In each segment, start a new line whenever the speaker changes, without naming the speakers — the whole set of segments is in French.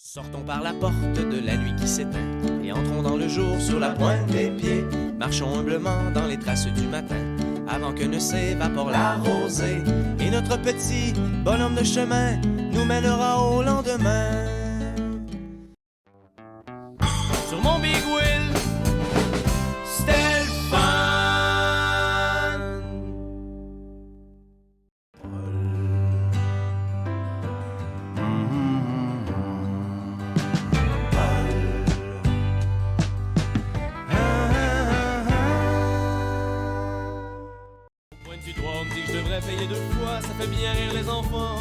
Sortons par la porte de la nuit qui s'éteint et entrons dans le jour sur la pointe des pieds. Marchons humblement dans les traces du matin avant que ne s'évapore la rosée. Et notre petit bonhomme de chemin nous mènera au lendemain. Sur mon Big Wheel, c'était le fun. Tu dois me dire que je devrais payer 2 fois, ça fait bien rire les enfants.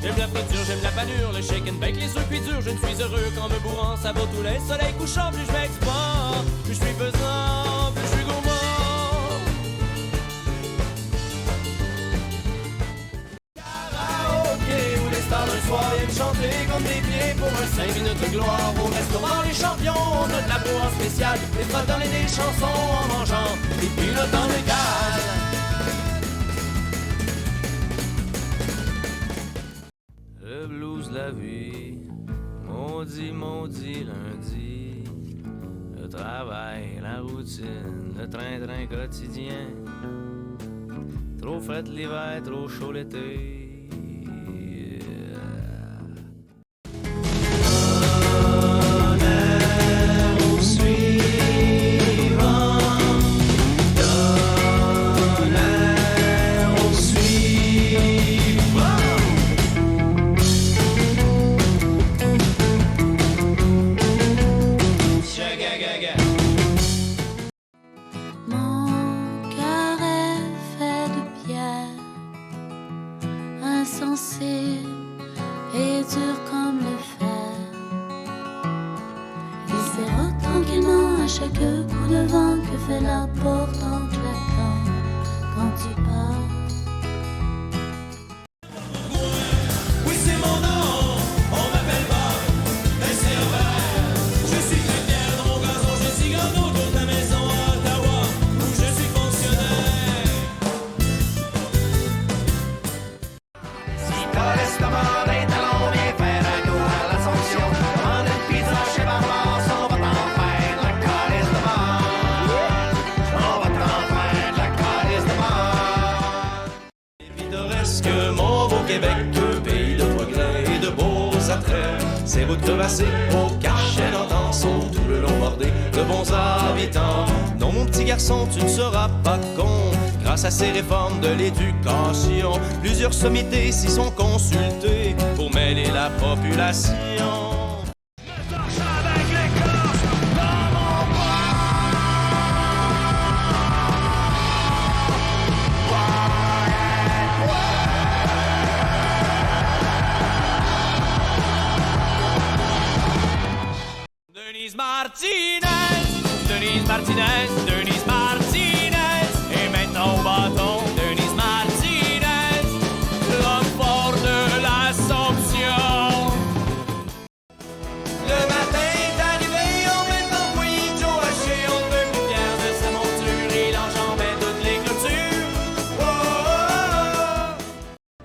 J'aime la friture, j'aime la panure, le shake and bake, les œufs cuits durs. Je ne suis heureux qu'en me bourrant, ça vaut tous les soleils couchants. Plus je m'exporte, plus je suis pesant, plus je suis gourmand. Karaoké, où les stars d'un soir viennent chanter comme des pieds pour un 5 minutes de gloire. Au restaurant les champions, on a de la boue en spécial, les frères dans des chansons en mangeant des pilotes dans le gaz. Le blues, la vie, maudit, maudit lundi. Le travail, la routine, le train-train quotidien. Trop fret l'hiver, trop chaud l'été.
Insensible et dur comme le fer. Il s'érode tranquillement à chaque coup de vent que fait la porte en claquant quand tu pars.
Oui, c'est mon nom, on m'appelle Bob, mais c'est Robert. Je suis crémière dans mon gazon, je suis grand autour de la maison à Ottawa, où je suis fonctionnaire.
T'as l'estomac, les talons, viens faire un tour à l'Assomption. Commande une pizza chez Barbas, on va t'en faire de la calice de mort. On va t'en faire de la calice de mort.
Pittoresque, mon beau Québec, pays de progrès et de beaux attraits. Ces routes crevassées, au cachet d'entenson, tout le long bordé de bons habitants. Non, mon petit garçon, tu ne seras pas con. Grâce à ces réformes de l'éducation, plusieurs sommités s'y sont consultées pour mêler la population.
Me torche avec l'écorce dans mon
Denise Martinez, Denise Martinez, Denise Martinez, et maintenant au bâton, Denise Martinez, l'homme fort de l'Assomption. Le matin est arrivé, on met en poignée Joe Haché, on veut plus fier de sa monture, il enjambait toutes les clôtures. Oh, oh,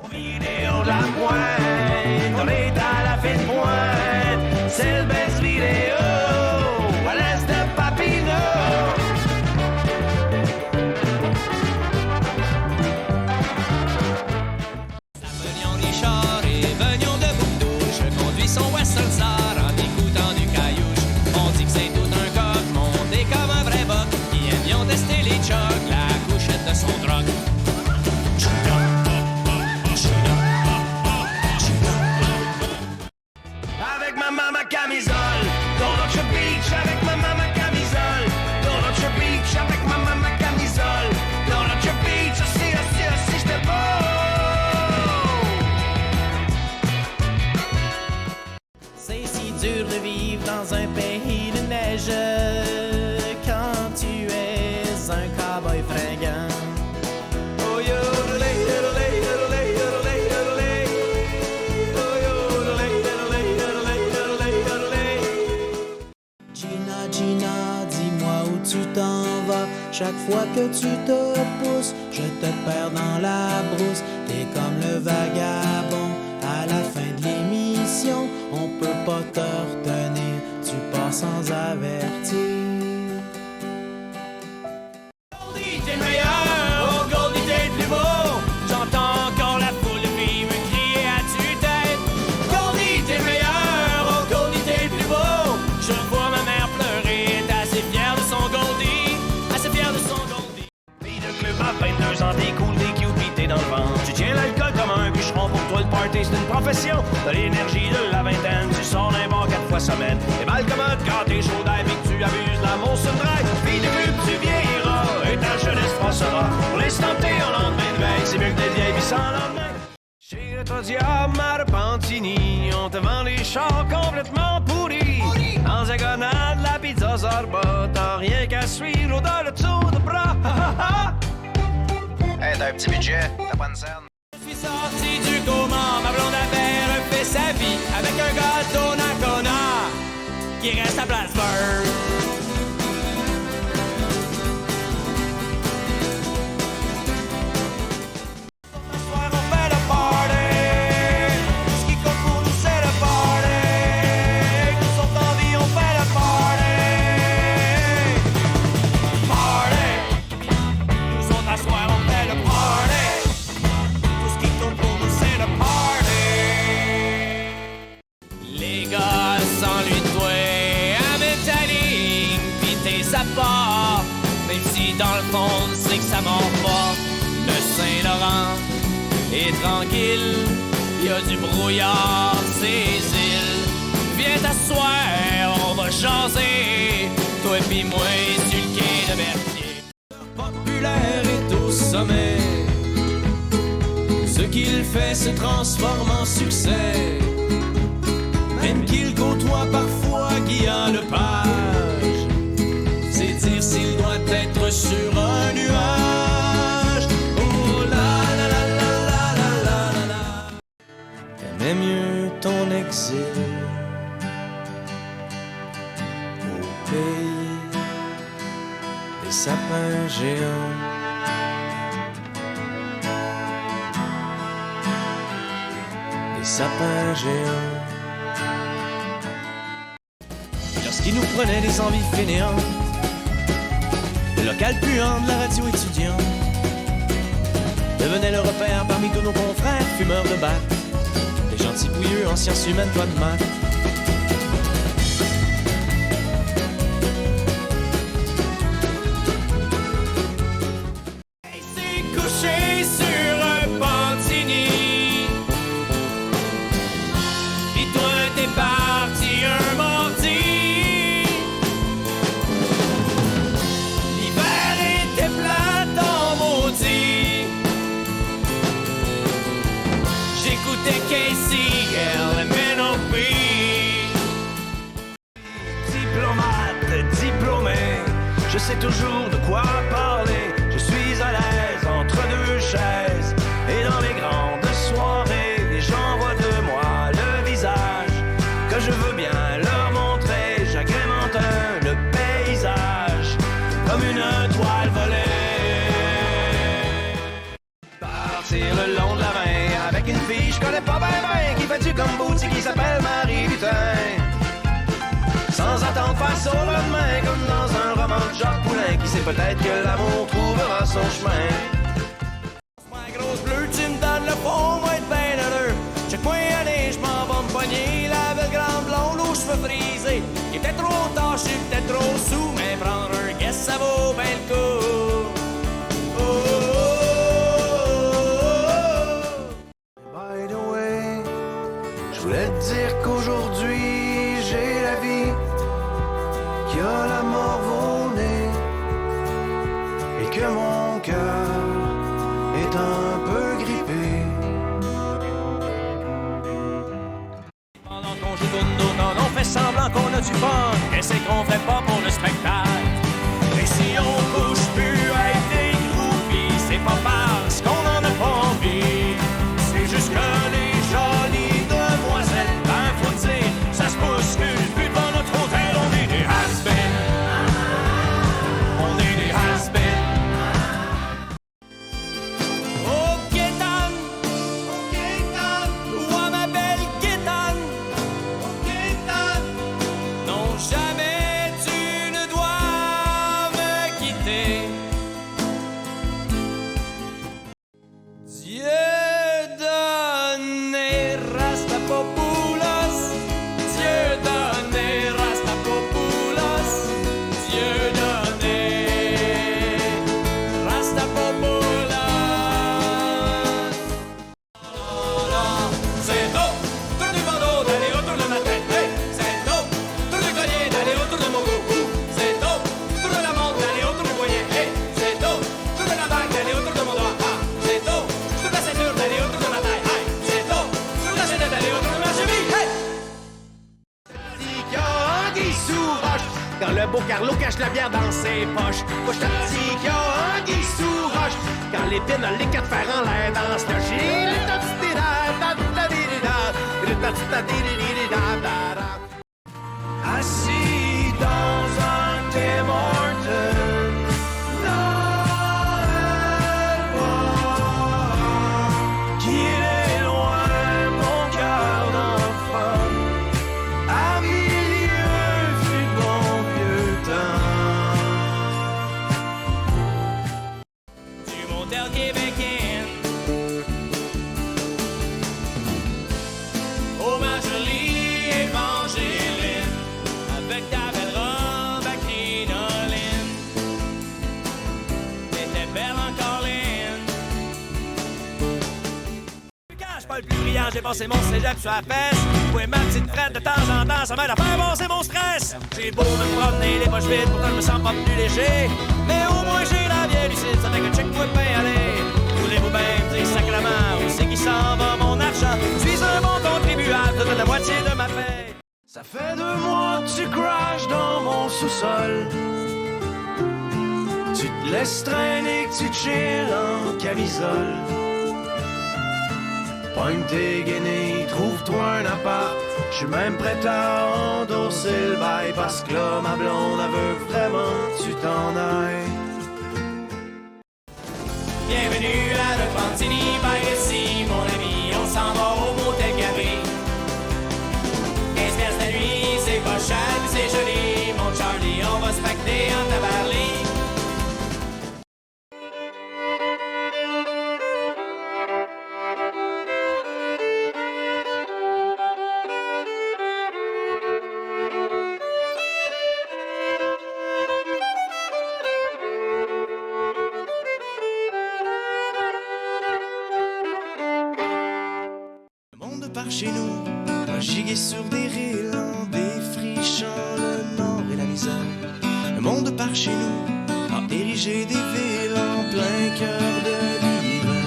oh.
Au vidéo de la pointe, on est à la fine pointe. C'est le best vidéo à l'est de Papineau.
Venions Richard et venions de Bouctou, je conduis son Western Star en écoutant du caillouche. On dit que c'est tout un coq, monté comme un vrai boc, qui aime bien tester les chocs, la couchette de son drogue.
Avec ma maman camisole, dans notre beach. Avec ma maman camisole, dans notre beach. Avec ma maman camisole, dans notre beach. Aussi, j'étais beau.
C'est si dur de vivre dans un pays de neige quand tu es un cowboy fringant. Oh yo, Gina, Gina, dis-moi où tu t'en vas. Chaque fois que tu te pousses, je te perds dans la brousse. T'es comme le vagabond à la fin de l'émission.
T'as l'énergie de la vingtaine, tu sors d'un bar 4 fois semaine. T'es mal commode quand t'es chaud d'air pis que tu abuses, l'amour se drague. Fille de pub, tu vieilliras et ta jeunesse passera. Pour l'instant t'es en lendemain de veille, c'est mieux que d'être vieille pis sans lendemain. Chez le Trodium à Repentigny, on te vend des chars complètement pourris. Dans un grenade, la pizza Zorba, t'as rien qu'à suivre l'odeur de tour de bras.
Hey, t'as un petit budget, t'as pas une scène.
Je suis sorti du coma, ma blonde avait refait sa vie avec un gâteau Nacona qui reste à Plattsburgh. Même si dans le fond c'est que ça mord pas. Le Saint-Laurent est tranquille, y a du brouillard, ces îles. Viens t'asseoir, on va jaser, toi et puis moi sur le quai de Berthier. Populaire est au sommet, ce qu'il fait se transforme en succès. Même qu'il côtoie parfois Guillaume Lepage, c'est dire s'il doit être sur un nuage. Oh la la la la la la la la. T'aimais mieux ton exil au pays des sapins géants. Des sapins géants. Lorsqu'ils nous prenaient des envies fainéantes, le local puant de la radio étudiante devenait le repère parmi tous nos confrères fumeurs de batte, les gentils bouilleux en sciences humaines, pas de maths. Il s'est couché sur un Pantigny, pis toi t'es parti un mardi. J'écoutais Casey, LMNOP. Diplomate, diplômé, je sais toujours de quoi parler. Je suis à l'aise entre deux chaises et dans les grandes soirées, les gens voient de moi le visage que je veux bien leur montrer. J'agrémente le paysage comme une toile volée. Partir le long de la main avec une fille je connais pas ben qui fait du kombucha qui s'appelle Marie Lutin. Sans attendre face au lendemain comme dans un roman de Jacques Poulain qui sait peut-être que l'amour trouvera son chemin. Ma grosse bleue, tu me donnes le fond, moi être ben heureux. Check-moi aller, je m'en vais me pogner la belle grande blonde aux cheveux frisés. Il était trop tard, je suis peut-être trop sous, mais prendre un guess ça vaut ben le coup. Oh, oh, oh. Je voulais te dire qu'aujourd'hui j'ai la vie qui a la mort au nez et que mon cœur est un peu grippé. Pendant qu'on joue Gundo, quand on fait semblant qu'on a du fun, et c'est qu'on fait pas pour le spectacle. Et si on couche plus à être des groupies, c'est pas parce qu'on en a pas envie, c'est juste que les jolies demoiselles, ben faut dire, ça se bouscule plus devant notre hôtel. On est des has-been, on est des has-been. Oh Gaétane, oh ma belle Gaétane, oh Gaétane. Non, je
quand le beau Carlo cache la bière dans ses poches. Moi je te dis qu'il y a un guy sous roche. Quand l'épine a les quatre fers en l'air dans ce logis. Assis dans un Tim Hortons, Noël voir qu'il est loin mon cœur d'enfant, à milieu du bon vieux temps.
Du motel québécois au Marjorie Évangéline, avec ta belle robe à crinoline. T'étais belle encore, Lynn. Quand je parle plus brillant, j'ai passé mon cégep sur la fesse. Ouais, ma petite frette de temps en temps, ça m'aide à faire passer mon stress. J'ai beau me promener les poches vides, pourtant je me sens pas plus léger. Mais au moins j'ai la vieille lucide, ça fait que check-moi bien aller. Voulez-vous bien me dire sacrément où c'est qui s'en va mon argent? Je suis un bon contribuable, je donne la moitié de ma paie.
Ça fait 2 mois que tu crashes dans mon sous-sol. Tu te laisses traîner, que tu chilles en camisole. Pogne tes guenilles, trouve-toi un appart. J'suis même prêt à endosser le bail, parce que là, ma blonde, elle veut vraiment que tu t'en ailles.
Bienvenue à le Pantini by ici, mon ami, on s'en va au motel Gavé. 15 piastres la nuit, c'est pas cher, mais c'est joli, mon Charlie, on va se pacter en tabarly.
Le monde par chez nous a gigué sur des rilles en défrichant le nord et la misère. Le monde par chez nous a érigé des villes en plein cœur de l'hiver.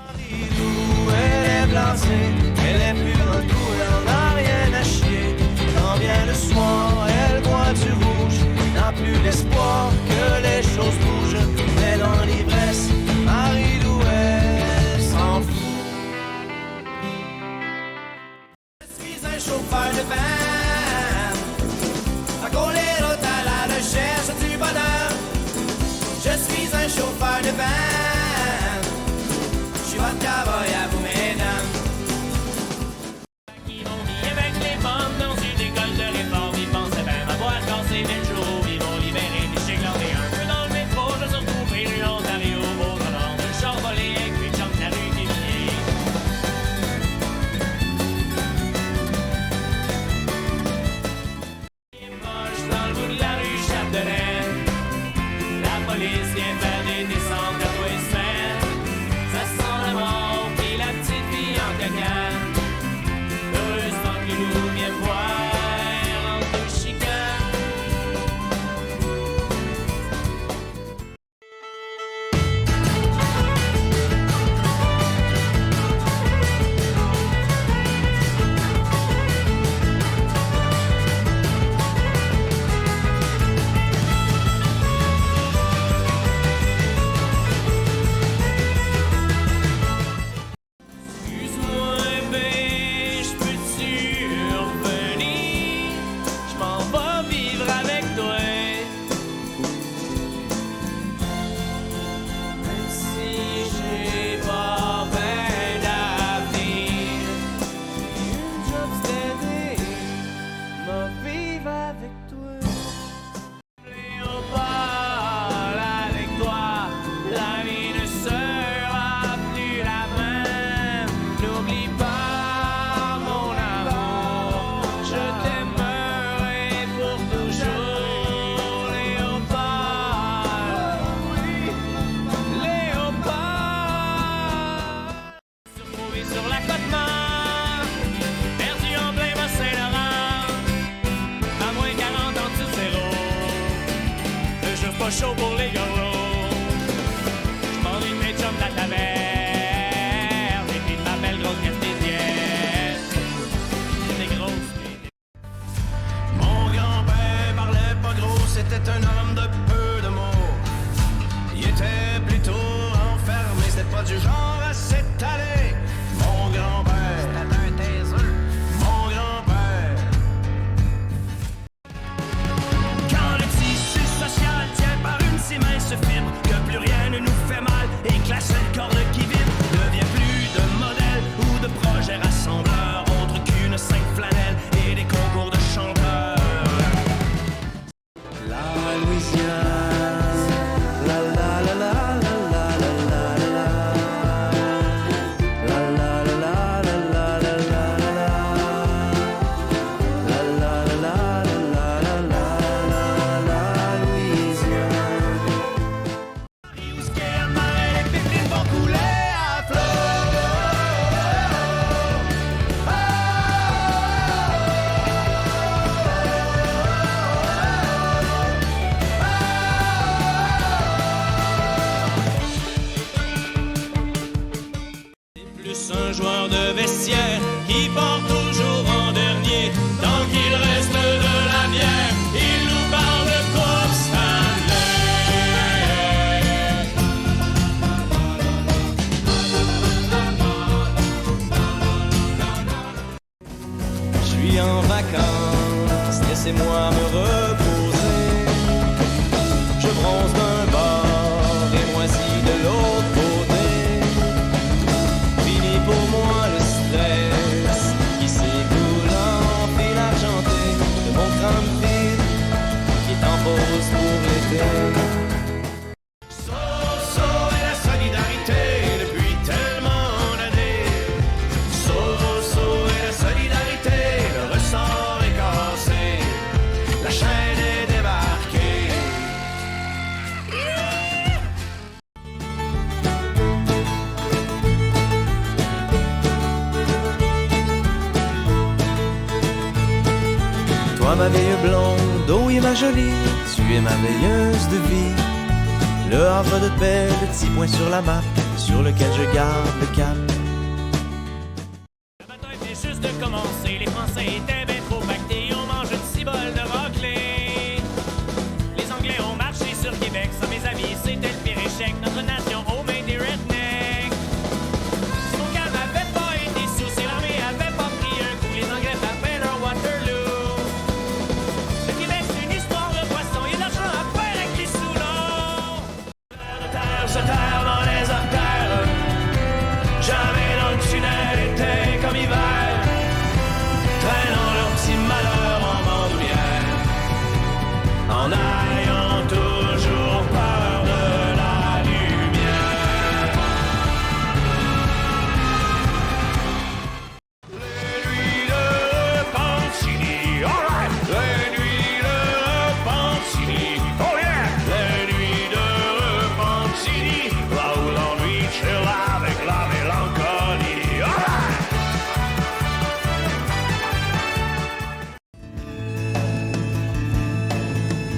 Marie-Lou, elle est blasée, elle est plus dans le coup, elle en a rien à chier. Quand vient le soir, elle boit du rouge, n'a plus l'espoir que les choses bougent. Mais dans l'ivresse, Marie-Lou, elle s'en fout. Je suis un chauffeur de van, à gauler route à la recherche du bonheur. Je suis un chauffeur de van, je suis votre cowboy à vous, mesdames.
Qui vont vivre avec les pommes dans une école de réforme, ils pensaient même avoir cassé 1000 jours, ils vont libérer des chiclandés un peu dans le métro, je suis retrouvé rue Ontario, beau talent, de char volé, avec puis de la rue qui vieillit. Moche dans le bout de la rue Chapdelaine, la police vient faire des descentes à toi
du genre à s'étaler. Mon grand-père, c'était un taiseux. Mon grand-père. Quand le tissu social tient par une si mince fibre que plus rien ne nous fait mal et que la seule corde qui vibre devient plus de modèle ou de projet rassembleur autre qu'une simple flanelle et des concours de chanteurs. La Louisiane, la la la la la la la la la la la la la la la la la Louisiane. Où ce qu'est la mer, les pipelines vont couler à flot.
Plus un joueur de vestiaire qui part toujours en dernier. Tant qu'il reste de la bière, il nous parle de Coupe Stanley. Je suis en vacances, laissez-moi me reposer. Je bronze d'un bord et moisis de l'autre côté. Fini pour moi le stress qui s'écoule en fil argenté de mon crâne vide qui est en pause pour l'été.
So et la solidarité depuis tellement d'années. So et la solidarité, le ressort est cassé. La chaîne est débarquée.
Toi ma vieille blonde, oh oui ma jolie, tu es ma veilleuse de vie. Le havre de paix, le petit point sur la map, sur lequel je garde le cap.
La bataille vient juste de commencer. Les Français étaient bien trop pactés. On mange une cibole de raclée. Les Anglais ont marché sur Québec. Ça, mes amis, c'était le pire échec. Notre nation aux mains des rednecks. Si mon calme avait pas été sous, si l'armée avait pas pris un coup, les Anglais frappaient leur Waterloo. Le Québec, c'est une histoire de poisson. Il y a de l'argent à faire avec les sous, non. De terre se terre dans les artères. Jamais dans le tunnel été comme hiver. Traînant leur petit malheur en bandoulière. En ayant toujours peur de la lumière. Les nuits de Repentigny, alright. Les nuits de Repentigny, oh yeah. Les nuits de Repentigny, là où l'ennui chill avec la mélancolie, alright.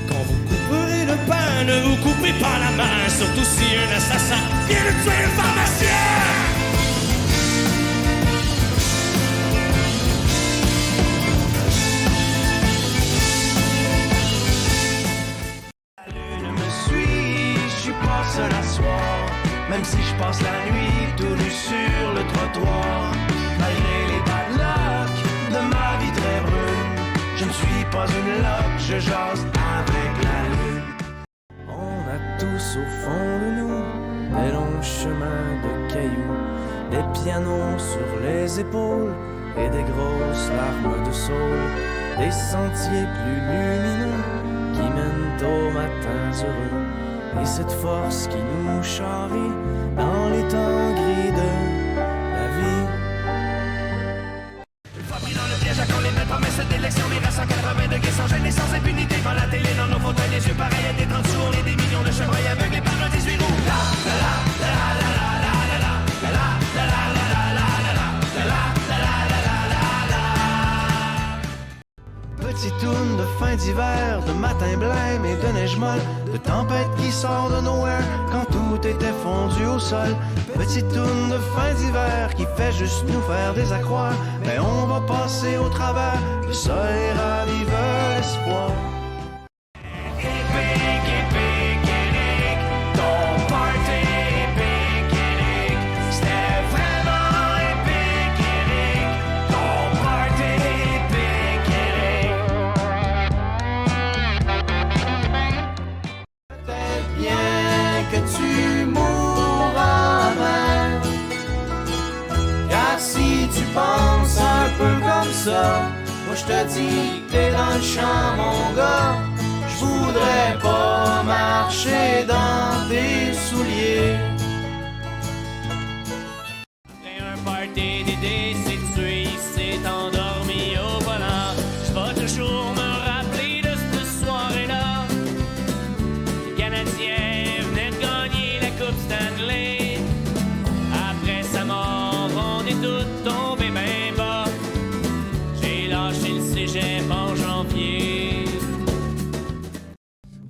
Quand vous couperez le pain, ne vous coupez pas la main, surtout si un assassin vient de tuer le pharmacien.
La lune me suit, je suis pas seul à soir. Même si je passe la nuit tout nu sur le trottoir. Malgré les bad luck de ma vie très brune, je ne suis pas une loque, je jase avec la lune.
On a tous au fond de nous des longs chemins de cailloux, des pianos sur les épaules et des grosses larmes de saule, des sentiers plus lumineux qui mènent aux matins heureux, et cette force qui nous charrie dans les temps gris de la vie.
Une fois pris dans le piège à quand les belles promesses d'élection, virent à 180 degrés sans gêne et sans impunité. Devant la télé, dans nos fauteuils, les yeux pareils à des 30 sous, on est des millions de chevreuils aveuglés par un 18 roues. La la la la la la la la la la la la la la la Petite toune de fin d'hiver, de matin blême et de neige molle, de tempête qui sort de nowhere quand tout était fondu au sol. Petite toune de fin d'hiver qui fait juste nous faire des accroires, mais on va passer au travers, le soleil ravive l'espoir. Épique, épique, épique, ton party épique, épique,
pense un peu comme ça. Moi je te dis que t'es dans le champ mon gars. Je voudrais pas marcher dans tes souliers.
Après un party d'été, c'est tué, il s'est endormi au volant. Je vais toujours me rappeler de cette soirée-là. Les Canadiens venaient de gagner la Coupe Stanley. Après sa mort, on est tous tombés bien bas. J'ai lâché le cégep en janvier.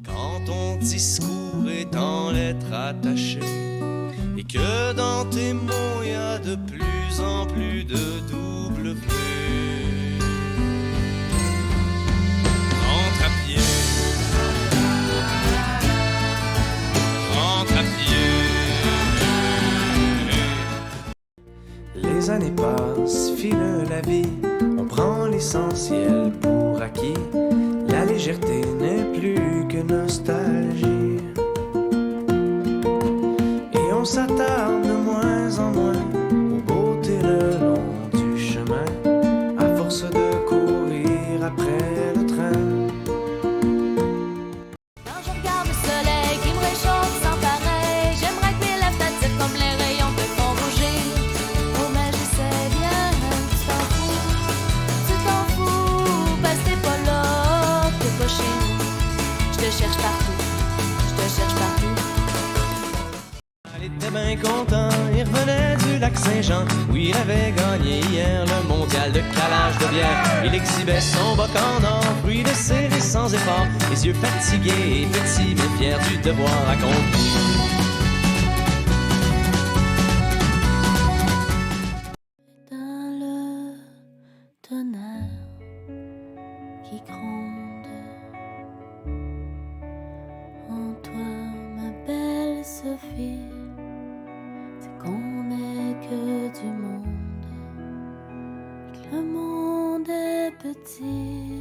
Quand ton discours est en lettres attachées et que dans tes mots y a de plus en plus de W. Rentre à pied. Rentre à pied. Les années passent, file la vie, on prend l'essentiel pour acquis. La légèreté n'est plus que nostalgie. Et on s'attarde de moins en moins aux beautés le long du chemin, à force de courir après le train.
Quand je regarde le soleil qui me réchauffe sans pareil, j'aimerais que mes lèvres t'attirent comme les rayons te font rougir. Oh mais je sais bien, tu t'en fous, parce que t'es pas là, t'es pas chez nous. Je te cherche partout, je te cherche partout.
Il était bien content, il revenait du lac Saint-Jean où il avait gagné hier le mondial de calage de bière. Il exhibait son boc en or, fruit de serré sans effort, les yeux fatigués et petits mais fiers du devoir accompli.
Dans le tonnerre qui gronde en toi, ma belle Sophie, c'est qu'on n'est que du monde, que le monde est petit.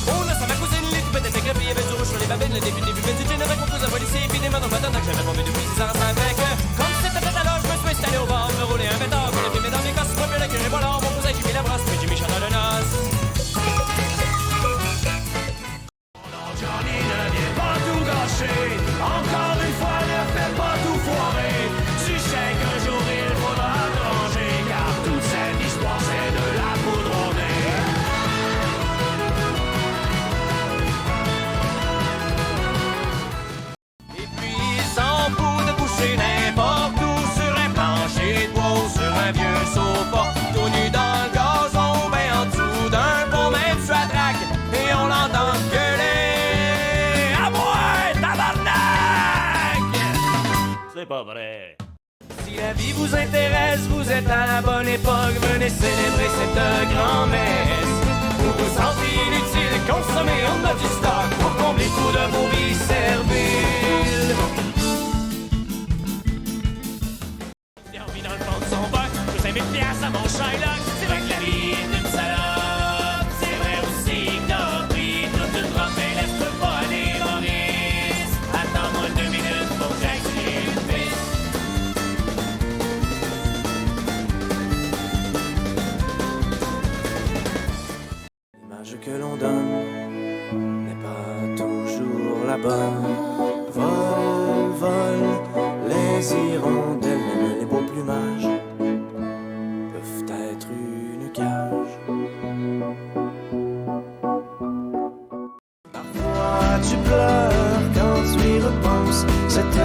On a sa ma cousine, les coupettes étaient crêpées, il y avait du rouge sur les babines, le début, vintage, j'avais compris un policier, puis des mains dans ma tête, que j'avais tombé depuis 6 ans à avec. Comme c'était fait alors, je me suis installé au bar, me rouler un pétard, pour les filmer dans mes casses, pas mieux que j'ai pas l'or, mon cousin qui mit la brasse, puis Jimmy chante dans le noce. Johnny ne vient pas tout gâcher, encore une fois ne fais pas tout foirer. Tu sais qu'un jour il faudra te ranger, car toute cette histoire c'est de la poudre au nez. Et puis il s'en fout de coucher n'importe où, sur un plancher de bois ou sur un vieux sofa, tout nu dans le gazon, ben en dessous d'un pont, même sur la traque, et on l'entend gueuler. À moi, tabarnak! C'est pas vrai. Si la vie vous intéresse, vous êtes à la bonne époque, venez célébrer cette grand-messe. Vous vous sentez inutile, consommez en a du stock pour combler tout de vos vies serviles. Il a envie dans le fond de son bac, je 5000 piastres à mon Shylock. C'est vrai que la vie est une salope, c'est vrai aussi que t'as pris toute une robe, mais laisse-toi pas aller, Maurice. Attends-moi 2 minutes pour que j'aille une piste.
L'image que l'on donne n'est pas toujours la bonne. Vol, vol, les hirondelles, même les beaux plumages peuvent être une cage. Parfois tu pleures quand tu y repenses, cette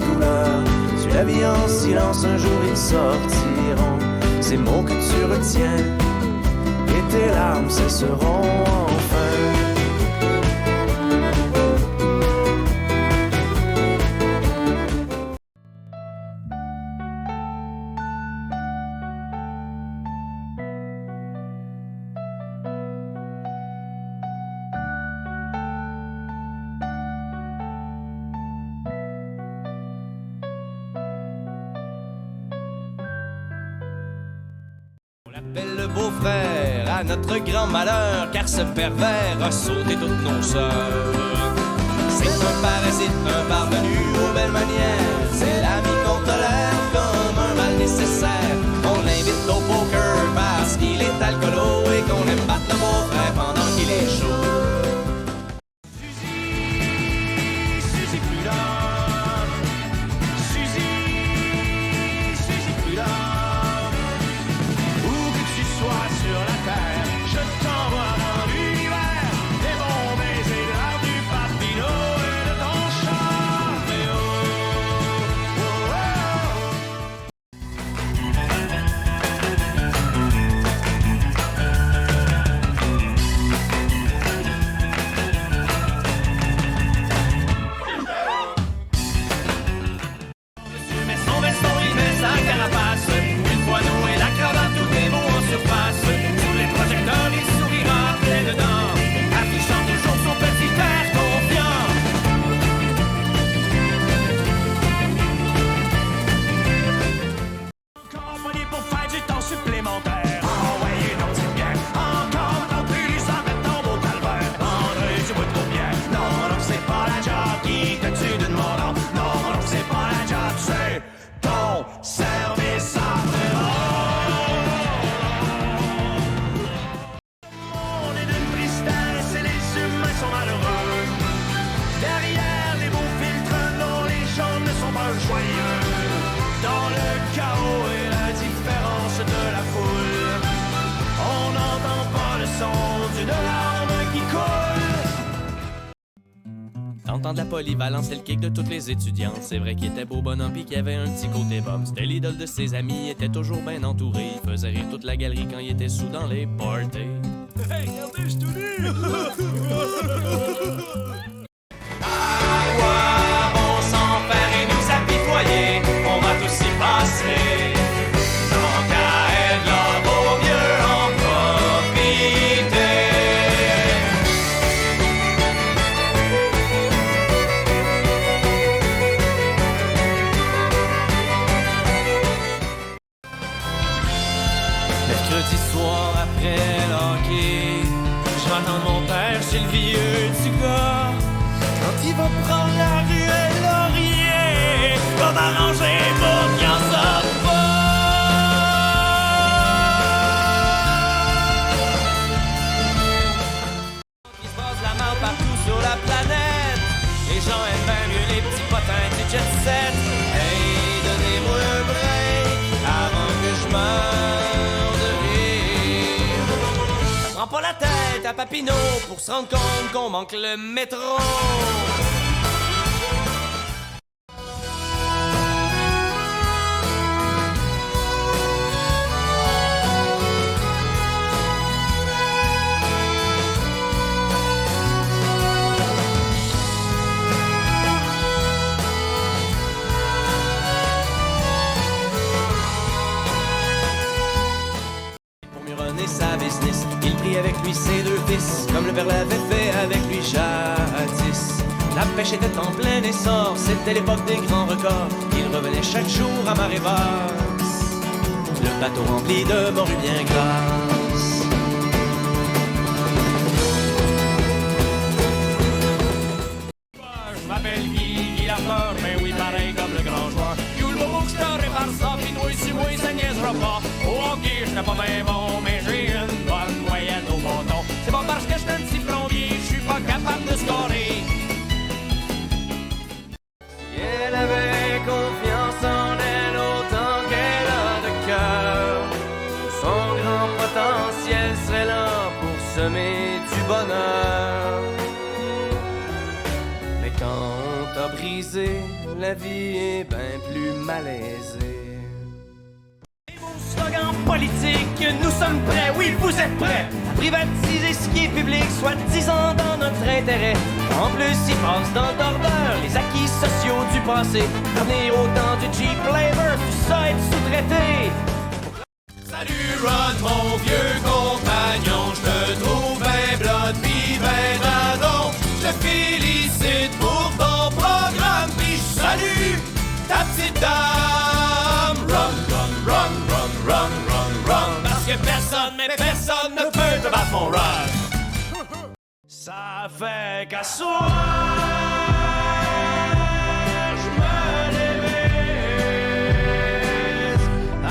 douleur. Tu la vis en silence, un jour ils sortiront. Ces mots que tu retiens et tes larmes cesseront enfin. On l'appelle le beau-frère à notre grand malheur, car ce pervers a sauté toutes nos sœurs. C'est un parasite, un parvenu aux belles manières, c'est l'ami qu'on tolère. anniversaire. On l'invite au poker parce qu'il est alcoolo et qu'on aime battre le beau-frère pendant qu'il est chaud.
Suzy Prudhomme, Suzy Prudhomme. Où que tu sois sur la terre, je t'envoie dans l'univers des bons baisers de l'art du Papineau et de ton char. Son veston, il met sa carapace. Une fois noué, la cravate, tout est beau en surface. Sous les projecteurs, il sourira plein dedans, affichant toujours son petit air confiant. Encore pogné pour faire du temps supplémentaire. Envoyez donc c'est bien. Encore non plus, ça met ton beau calvaire. André, tu bois trop bien. Non, non, c'est pas la job qui te tue d'une mort. Non, non, non, c'est pas la job, c'est ton service après-mort. On est d'une tristesse et les humains sont malheureux. Derrière les beaux filtres, non, les gens ne sont pas joyeux. Dans le chaos et l'indifférence de la foule, on n'entend pas le son d'une larme qui coule.
T'entends de la polyvalence, c'est le kick de toutes les étudiantes. C'est vrai qu'il était beau bonhomme pis qu'il avait un petit côté bum. C'était l'idole de ses amis, il était toujours bien entouré. Il faisait rire toute la galerie quand il était sous dans les parties.
Hey, regardez, je suis tout nu!
À quoi bon s'en faire et nous apitoyer? On va tous y passer. Tant qu'à être là, vaut mieux en profiter. Mercredi soir après le hockey, je vais attendre mon père chez le vieux du gars. Quand il va prendre la ruelle Laurier, va m'arranger pour qu'il en sorte pas. Il se passe la main partout sur la planète. Les gens aiment bien mieux les petits potins du jet set. Hey, donnez-moi un break avant que je meure de rire. Ça prend pas la tête à Papineau pour se rendre compte qu'on manque le métro. Pour mieux runner sa business, il prit avec lui ses deux fils, comme le père l'avait fait avec lui jadis. La pêche était en plein essor, c'était l'époque des grands records. Il revenait chaque jour à marée basse, le bateau rempli de morues bien grasses.
Je m'appelle Guy Lafleur, mais oui, pareil comme le grand joueur. You le beau que je te répare ça, pis toi, si moi, ça niaisera pas. Au hockey, j'étais pas bien bon, mais j'ai une bonne moyenne au bâton. C'est pas parce que j'étais un petit plombier, je suis pas capable de scorer.
Si elle avait confiance en elle autant qu'elle a de cœur, son grand potentiel serait là pour semer du bonheur. Mais quand on t'a brisé, la vie est bien plus malaisée.
Slogan politique, nous sommes prêts, oui, vous êtes prêts à privatiser ce qui est public, soit disant dans notre intérêt. En plus, ils passent dans l'ordre les acquis sociaux du passé, revenir au temps du cheap labor, tout ça être sous-traité.
Salut Rod, mon vieux compagnon, je te trouve ben blood pis ben dadon. Je te félicite pour ton programme pis je salue ta petite dame. Run, run, run, run, run, run, run. Parce que personne, mais personne ne peut te battre mon run.
Ça fait qu'à soir, je me débise à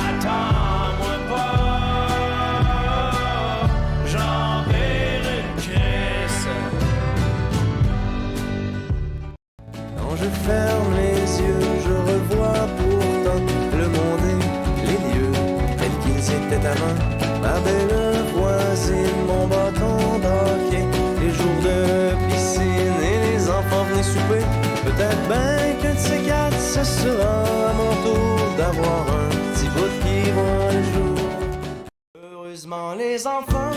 Quand je ferme les yeux, je revois pourtant le monde et les lieux tels qu'ils étaient avant. Ma belle voisine, mon bâton d'hockey, les jours de piscine et les enfants venaient souper. Peut-être bien qu'un de ces quatre, ce sera à mon tour d'avoir un petit bout qui voit le jour. Heureusement, les enfants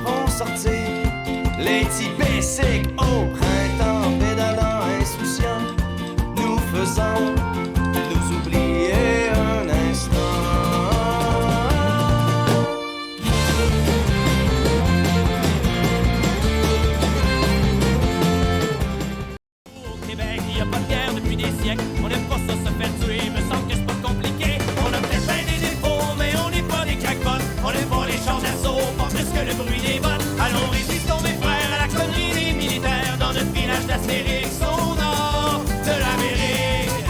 vont sortir, les petits basics au printemps, pédalant insouciants, nous faisant nous oublier un instant.
Au Québec, il y a pas de guerre depuis des siècles. On n'aime pas ça se faire tuer, me semble que c'est pas compliqué. On a peut-être bien des défauts, mais on n'est pas des crackpots. On n'aime pas les chants d'assaut, pas plus que le bruit des bottes. Allons résistons mes frères à la connerie des militaires dans notre village d'Astérix au nord de l'Amérique.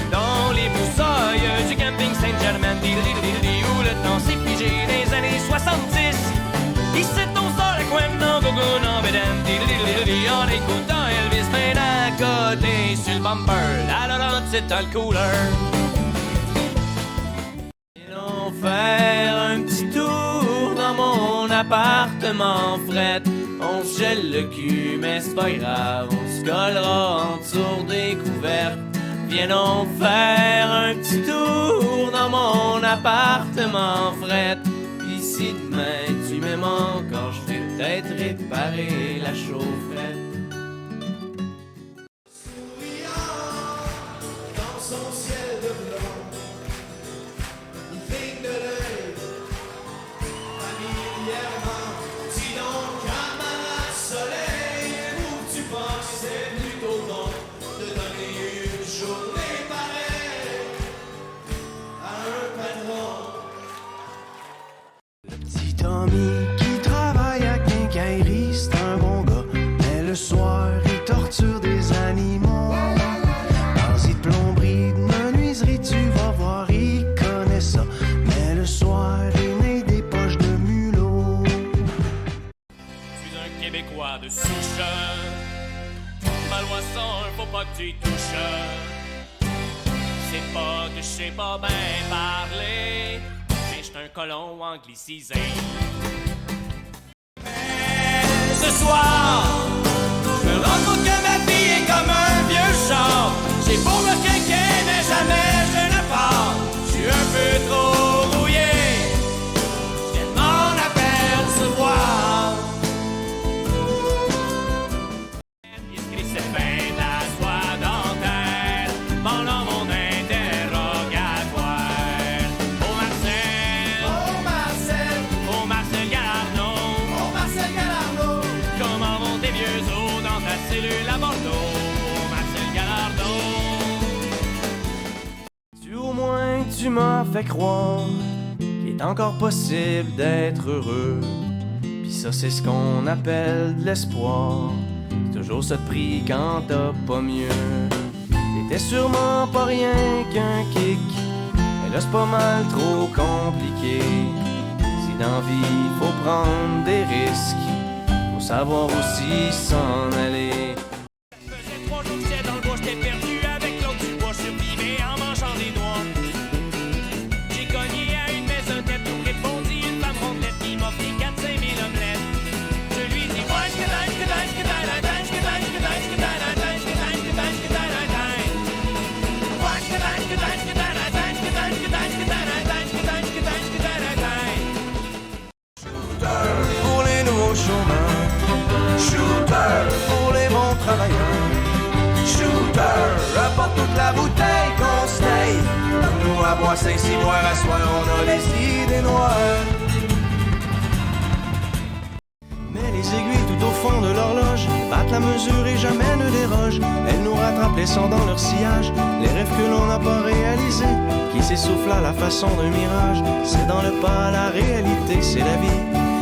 Dans les broussailles du camping Saint-Germain, où le temps s'est figé des années 70. Ici on sort la couenne en gogo, en bédam, en écoutant Elvis, mais à côté sur le bumper, la lorotte c'est dans le cooler. Allons faire un petit tour dans mon appartement fret. On se gèle le cul, mais c'est pas grave, on se collera en dessous des couvertes. Viens faire un petit tour dans mon appartement fret. Pis si demain tu m'aimes encore, je vais peut-être réparer la chaufferette.
Dans son ciel de blanc, il cligne de l'œil familièrement. Dis donc, camarade soleil, où tu penses c'est plutôt bon de donner une journée pareille à un patron? Le petit Tommy qui travaille à quincaillerie, c'est un bon gars, mais le soir il torture des animaux. Parasite, plomberie, de menuiserie, tu vas voir, il connaît ça. Mais le soir, il met des poches de mulot.
Je suis un Québécois de souche. Ma loi 101, faut pas que tu y touches. C'est pas que je sais pas bien parler, mais j'suis un colon anglicisé. Mais ce soir, je me rends compte que ma vie est comme un vieux char. J'ai beau me quinquer, mais jamais je ne pars. Je suis un peu trop rouillé, je viens de m'en apercevoir. Il s'est fait de la soie dentaire pendant mon interrogatoire. Oh Marcel, oh Marcel Galarno, comment vont tes vieux os dans ta cellule à Bordeaux? Oh Marcel Galarno.
Tu au moins tu m'as fait croire qu'il est encore possible d'être heureux. Pis ça c'est ce qu'on appelle de l'espoir. C'est toujours ça de prix quand t'as pas mieux. T'étais sûrement pas rien qu'un kick, mais là c'est pas mal trop compliqué. Si dans vie faut prendre des risques, faut savoir aussi s'en aller.
Faisait 3 jours que j'étais dans le bois, j'étais perdu avec l'autre du bois, je survivais en mangeant des noix. J'ai cogné à une maisonnette où répondit une femme rondelette qui m'a fait 4-5 000 omelettes. Je lui dis
Pour les nouveaux chômeurs, shooter pour les bons travailleurs, shooter apporte toute la bouteille qu'on se taille. Nous à boire 5-6 boire à soir, on a les idées noires. Mais les aiguilles tout au fond de l'horloge battent la mesure et jamais ne dérogent. Elles nous rattrapent laissant dans leur sillage les rêves que l'on n'a pas réalisés, qui s'essoufflent à la façon d'un mirage. C'est dans le pas la réalité, c'est la vie,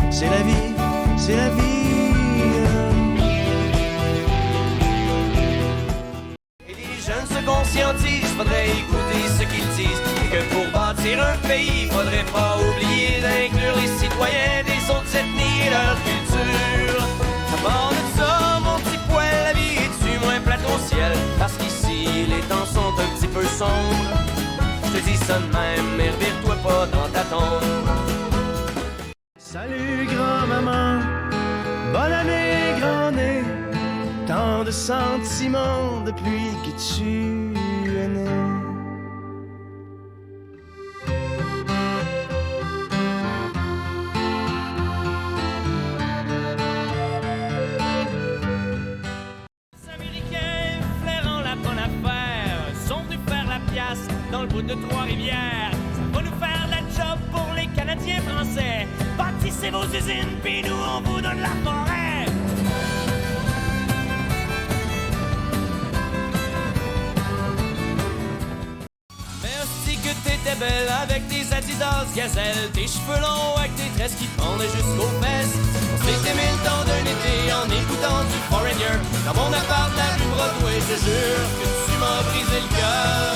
c'est la vie, c'est la vie. Et les jeunes se conscientisent, faudrait écouter ce qu'ils disent, et que pour bâtir un pays, faudrait pas oublier d'inclure les citoyens des autres ethnies et leur culture.
sombre. Je te dis ça de même, mais revire-toi pas dans ta tombe.
Salut grand-maman, bonne année grand-nez, tant de sentiments depuis que tu es né.
Dans le bout de Trois-Rivières, ça va nous faire la job pour les Canadiens français. Bâtissez vos usines, puis nous on vous donne la forêt. Merci que t'étais belle avec tes Adidas Gazelle, tes cheveux longs avec tes tresses qui pendaient jusqu'aux fesses. On s'est aimé le temps d'un été en écoutant du Foreigner dans mon appart de la rue Broadway. Je te jure que tu m'as brisé le cœur.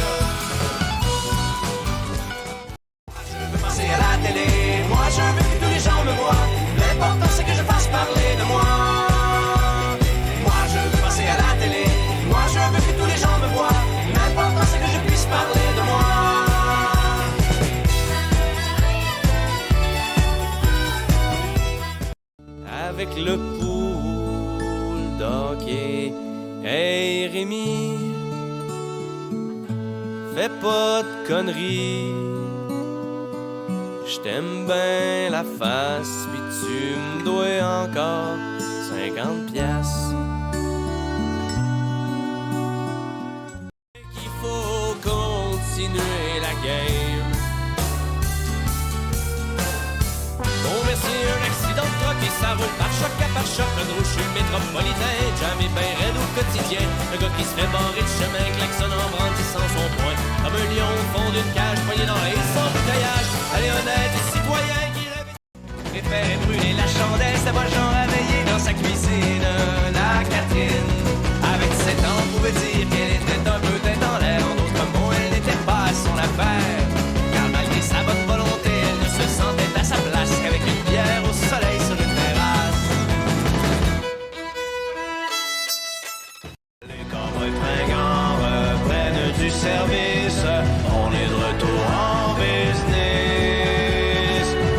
C'est à la télé, moi je veux que tous les gens me voient. L'important c'est que je fasse parler de moi. Moi je veux passer à la télé, moi je veux que tous les gens me voient. L'important c'est que je puisse parler de moi.
Avec le pool d'hockey, hey Rémi, fais pas de conneries. J't'aime ben la face, pis tu me dois encore 50 piastres. Qu'il faut continuer la game. Bon merci, un accident de truck et ça roule par choc à par choc. Un gros chez le métropolitain, jamais ben raide au quotidien. Un gars qui se fait barrer de chemin, klaxonne en brandissant son poing. Comme un lion au fond d'une cage, poigné dans et sans bouteillage. Allez honnête et citoyen qui rêve. Préférait brûler la chandelle, ça va le genre à veiller dans sa cuisine. La Catherine, avec 7 ans, pouvait dire qu'elle était un peu tête en l'air. En d'autres mots, elle n'était pas à son affaire. Car malgré sa bonne volonté, elle ne se sentait à sa place qu'avec une bière au soleil sur une terrasse.
Les cowboys fringants reprennent du service. On est de retour en business.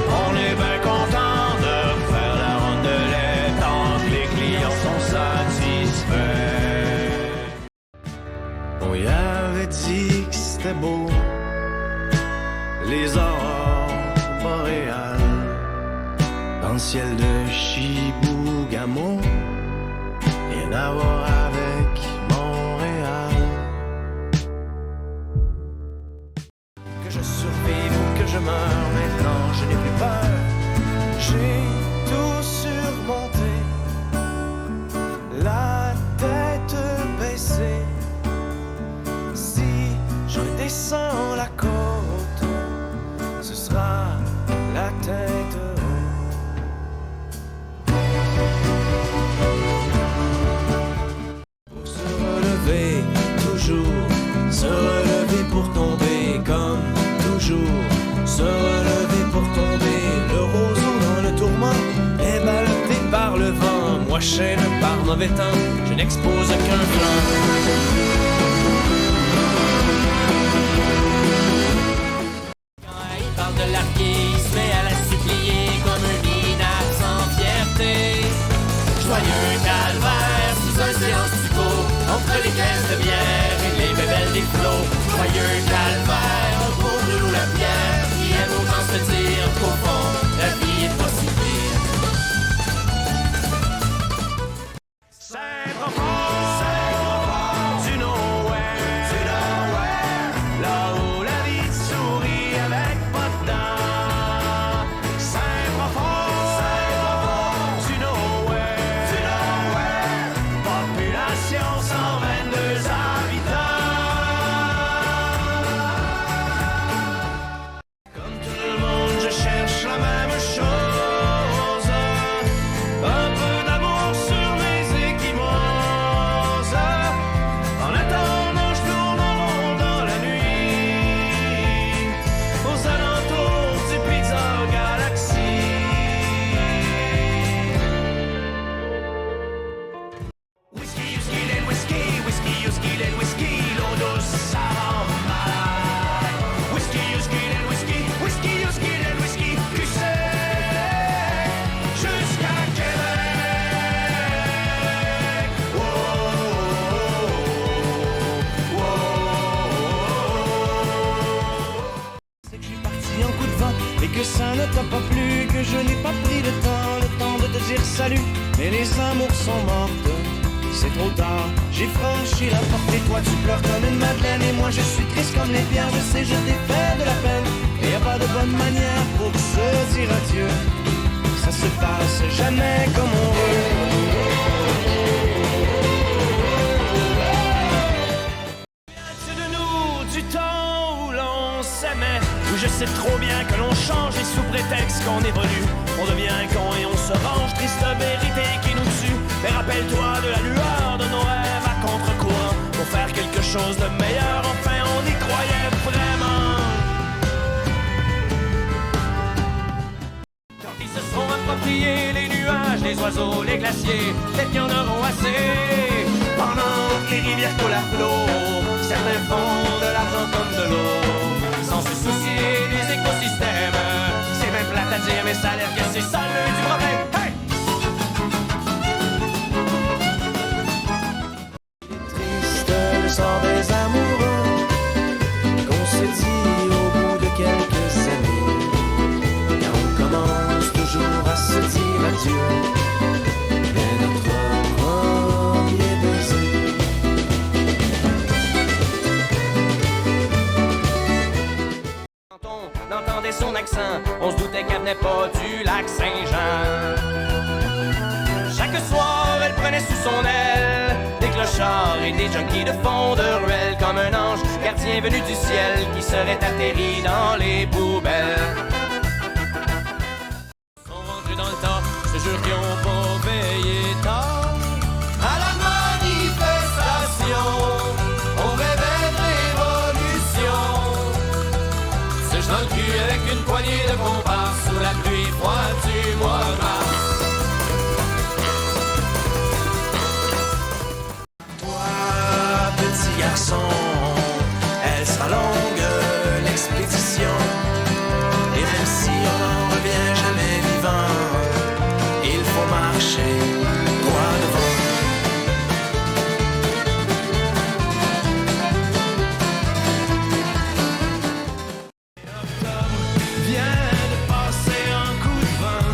On est bien content de faire la rondelette tant que les clients sont satisfaits. On y avait dit que c'était beau, les aurores boréales dans le ciel de Chibougamau. Rien à voir avec Montréal. Que je survive ou que je meure, maintenant je n'ai plus peur. J'ai tout surmonté, la tête baissée. Si je descends la côte, ce sera la tête haute. Pour se relever, toujours se relever pour tomber, comme toujours se relever pour tomber. Le roseau dans le tourment est ballotté par le vent. Moi chaîne par mauvais temps, je n'expose qu'un flanc. Il parle de l'arquer, il se met à la supplier comme un minable sans fierté. Joyeux calvaire sous un silence tuco, entre les caisses de bière et les bébelles des flots. Joyeux calvaire, un pauvre loup la pierre, qui aime autant se dire qu'au fond, la vie est pas si pire. Saint-Profond, du nowhere, là où la vie sourit avec pas de dents. Saint-Profond, du nowhere, population 122 habitants.
Mais les amours sont mortes, c'est trop tard. J'ai franchi la porte et toi tu pleures comme une madeleine. Et moi je suis triste comme les pierres, je sais, je t'ai fait de la peine. Et y a pas de bonne manière pour se dire adieu. Ça se passe jamais comme on veut.
C'est de nous du temps où l'on s'aimait, où je sais trop bien que l'on change et sous prétexte qu'on évolue, on devient con et on se range, triste vérité qui nous tue. Mais rappelle-toi de la lueur de nos rêves à contre-courant, pour faire quelque chose de meilleur, enfin on y croyait vraiment. Quand ils se seront appropriés les nuages, les oiseaux, les glaciers, peut-être qu'il y en auront assez. Pendant que les rivières coulent à flot, certains font de l'argent comme de l'eau, sans se soucier des écosystèmes. C'est même plate à dire, mais ça a l'air que c'est ça le du problème. Hey!
Triste le sort des amoureux, qu'on se dit au bout de quelques années, quand on commence toujours à se dire adieu. Mais notre premier baiser,
Quand on entendait son accent, on se doutait qu'elle venait pas du lac Saint-Jean. Chaque soir, elle prenait sous son aile des clochards et des junkies de fond de ruelle, comme un ange gardien venu du ciel qui serait atterri dans les poubelles. Ils sont rentrés dans le tas, je te jure qu'ils ont pas veillé tard. À la manifestation, on rêvait de révolution. Se dans le cul avec une poignée de comparses sous la pluie froide du mois de mars.
toi petit garçon, elle sera longue l'expédition. Et même si on n'en revient jamais vivant, il faut marcher droit devant.
Vient de passer un coup de vent.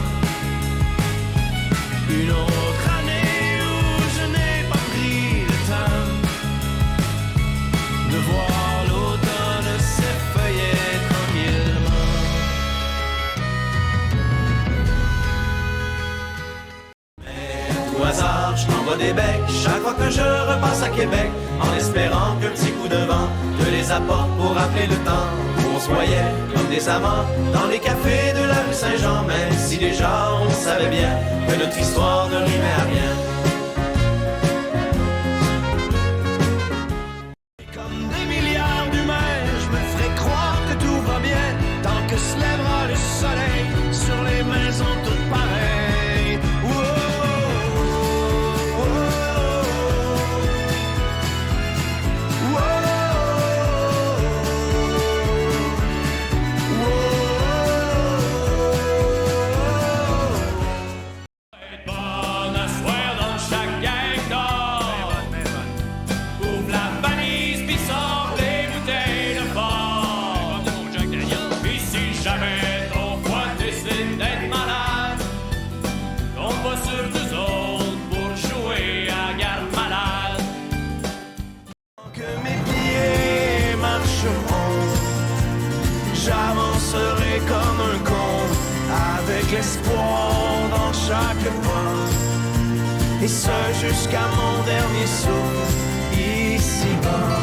Une autre année où je n'ai pas pris le temps de voir l'automne s'effeuiller tranquillement.
Au hasard, je t'envoie des becs chaque fois que je repasse à Québec, en espérant qu'un petit coup de vent te les apporte pour rappeler le temps où on se voyait comme des amants dans les cafés de la rue Saint-Jean, même si déjà on savait bien que notre histoire ne rimait à rien.
Comme des milliards d'humains, je me ferai croire que tout va bien tant que se lèvera le soleil sur les maisons toutes pareilles. Bonne à soir dans chaque gang d'or. Ouvre la valise pis sors des bouteilles de fort. Pis si jamais ton foie décide d'être malade, compte pas sur nous autres pour jouer à garde malade.
Que mes pieds marcheront, j'avancerai comme un con, avec l'espoir dans chaque pas, et ce jusqu'à mon dernier souffle ici-bas.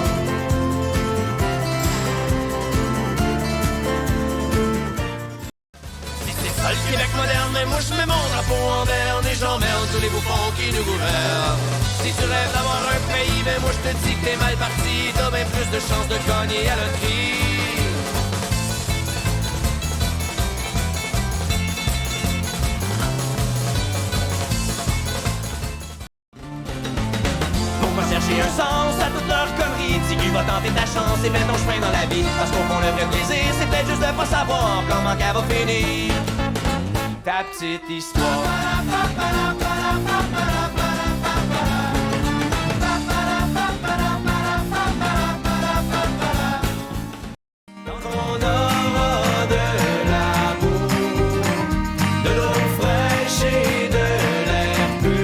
Si c'est ça le Québec moderne, mais moi je mets mon drapeau en berne et j'emmerde tous les bouffons qui nous gouvernent. Si tu rêves d'avoir un pays, mais moi je te dis que t'es mal parti, t'as bien plus de chances de gagner à la loterie. Faut pas chercher un sens à toute leur connerie. Si tu vas tenter ta chance et fais ton chemin dans la vie, parce qu'au fond le vrai plaisir, c'est peut-être juste de pas savoir comment qu'elle va finir ta petite histoire.
Quand on aura de l'amour, de l'eau fraîche et de l'air pur,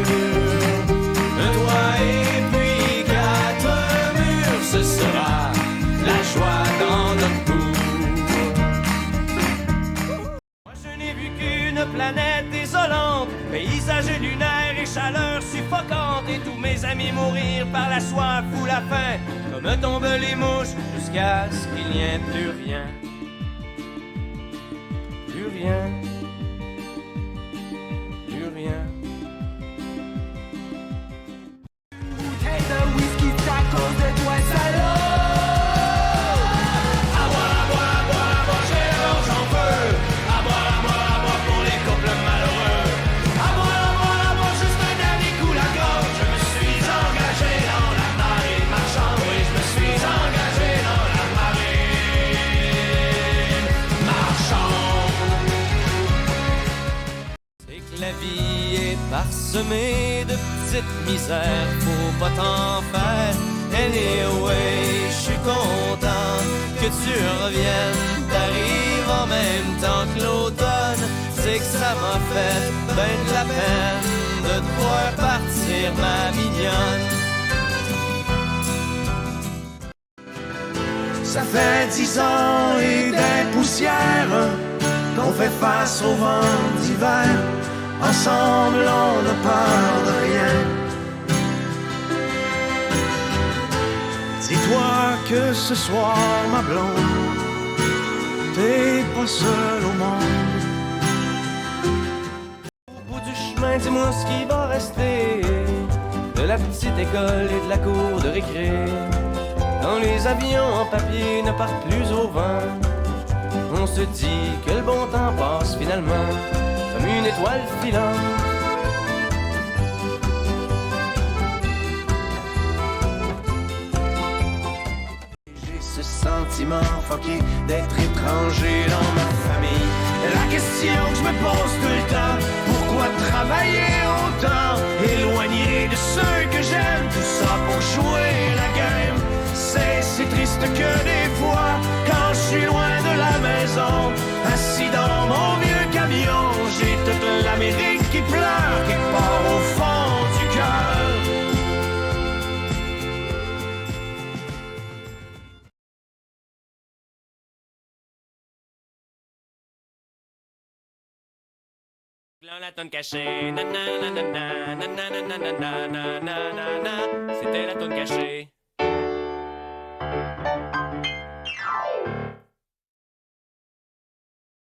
Paysager lunaire et chaleur suffocante, et tous mes amis mourir par la soif ou la faim, comme tombent les mouches jusqu'à ce qu'il n'y ait plus rien. Plus rien. Plus rien.
Bouteille de whisky, c'est à cause de toi, salaud!
À boire, j'ai l'orge en feu. À boire pour les couples malheureux. À boire, juste un dernier coup la gorge. Je me suis engagé dans la marine marchande. Oui, je me suis engagé dans la marine marchande. C'est que la vie est parsemée de petites misères, faut pas t'en faire. Anyway, je suis content que tu reviennes. T'arrives en même temps que l'automne. C'est que ça m'a fait ben de la peine de te voir partir, ma mignonne.
Ça fait 10 ans et des poussières qu'on fait face au vent d'hiver. Ensemble, on n'a peur de rien. Dis-toi que ce soir, ma blonde, t'es pas seule au monde.
Au bout du chemin, dis-moi ce qui va rester de la petite école et de la cour de récré. Quand les avions en papier ne partent plus au vent, on se dit que le bon temps passe finalement comme une étoile filante.
J'ai ce sentiment fucké d'être étranger dans ma famille. La question que je me pose tout le temps, pourquoi travailler autant, éloigné de ceux que j'aime, tout ça pour jouer la game. C'est triste que des fois, quand je suis loin de la maison, assis dans mon vieux camion, j'ai toute l'Amérique qui pleure, qui part au fond du cœur.
Là, la tonne cachée, nanana, nanana, nanana, nanana, nanana, c'était la tonne cachée.